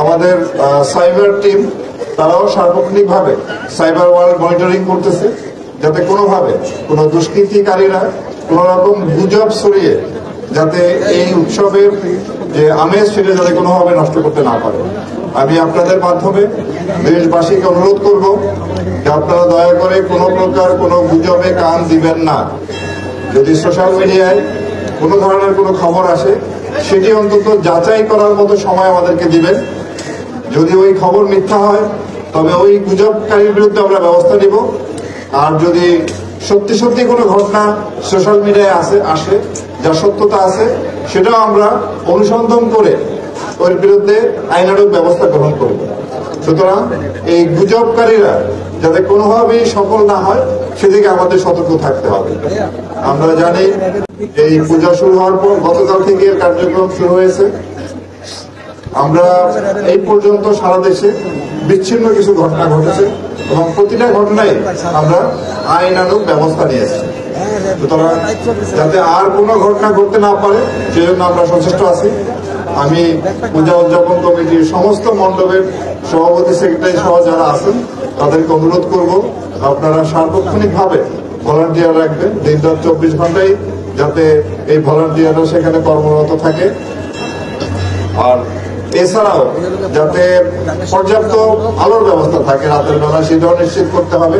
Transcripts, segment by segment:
আমাদের cyber team তারাও সার্বক্ষণিকভাবে cyber world monitoring করতেছে, যাতে কোনোভাবে কোনো দুষ্কৃতিকারীরা কোন রকম গুজব ছড়িয়ে যাতে এই উৎসবের যে আমেজ সেটা যাতে কোনোভাবে নষ্ট করতে না পারে। আমি আপনাদের মাধ্যমে দেশবাসীকে অনুরোধ করব যে আপনারা দয়া করে কোনো প্রকার কোনো গুজবে কান দিবেন না। যদি সোশ্যাল মিডিয়ায় কোনো ধরনের কোনো খবর আসে সেটি অন্তত যাচাই করার মতো সময় আমাদেরকে দিবেন। যদি ওই খবর মিথ্যা হয় তবে ওই গুজবকারীর বিরুদ্ধে আমরা ব্যবস্থা নিব। আর যদি সত্যি সত্যি কোনো ঘটনা সোশ্যাল মিডিয়ায় আসে যা সত্যতা আছে সেটাও আমরা অনুসন্ধান করে ওর বিরুদ্ধে আইনানুগ ব্যবস্থা গ্রহণ করব। সুতরাং এই গুজবকারীরা যাতে কোনোভাবেই সফল না হয় সেদিকে আমাদের সতর্ক থাকতে হবে। আমরা জানি এই পূজা শুরু হওয়ার পর গতকাল থেকে এর কার্যক্রম শুরু হয়েছে। আমরা এই পর্যন্ত সারা দেশে বিচ্ছিন্ন কিছু ঘটনা ঘটেছে এবং প্রতিটা ঘটনায় আমরা আইনানুগ ব্যবস্থা নিয়েছি। সুতরাং যাতে আর কোনো ঘটনা ঘটতে না পারে সেজন্য আমরা সচেষ্ট আছি। আমি পূজা উদযাপন কমিটির সমস্ত মণ্ডপের সভাপতি সেক্রেটারি সহ যারা আছেন তাদেরকে অনুরোধ করব আপনারা সার্বক্ষণিকভাবে ভলান্টিয়ার রাখবেন, দিনরাত 24 ঘন্টায় যাতে এই ভলান্টিয়াররা সেখানে কর্মরত থাকে। আর এছাড়াও যাতে পর্যাপ্ত আলোর ব্যবস্থা থাকে রাতের বেলা সেটাও নিশ্চিত করতে হবে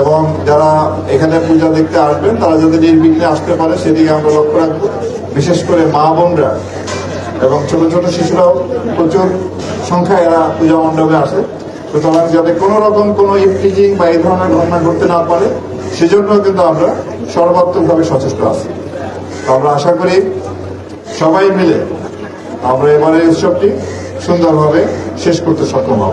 এবং যারা এখানে পূজা দেখতে আসবেন তারা যাতে নির্বিঘ্নে আসতে পারে সেদিকে আমরা লক্ষ্য রাখবো। বিশেষ করে মা বোনরা এবং ছোট ছোট শিশুরাও প্রচুর সংখ্যায় এরা পূজা মণ্ডপে আসে। সুতরাং যাতে কোনো রকম কোনো ইফটিজিং বা এই ধরনের ঘটনা ঘটতে না পারে সেজন্য কিন্তু আমরা সর্বাত্মকভাবে সচেষ্ট আছি। আমরা আশা করি সবাই মিলে আমরা এবারে উৎসবটি সুন্দরভাবে শেষ করতে সক্ষম হব।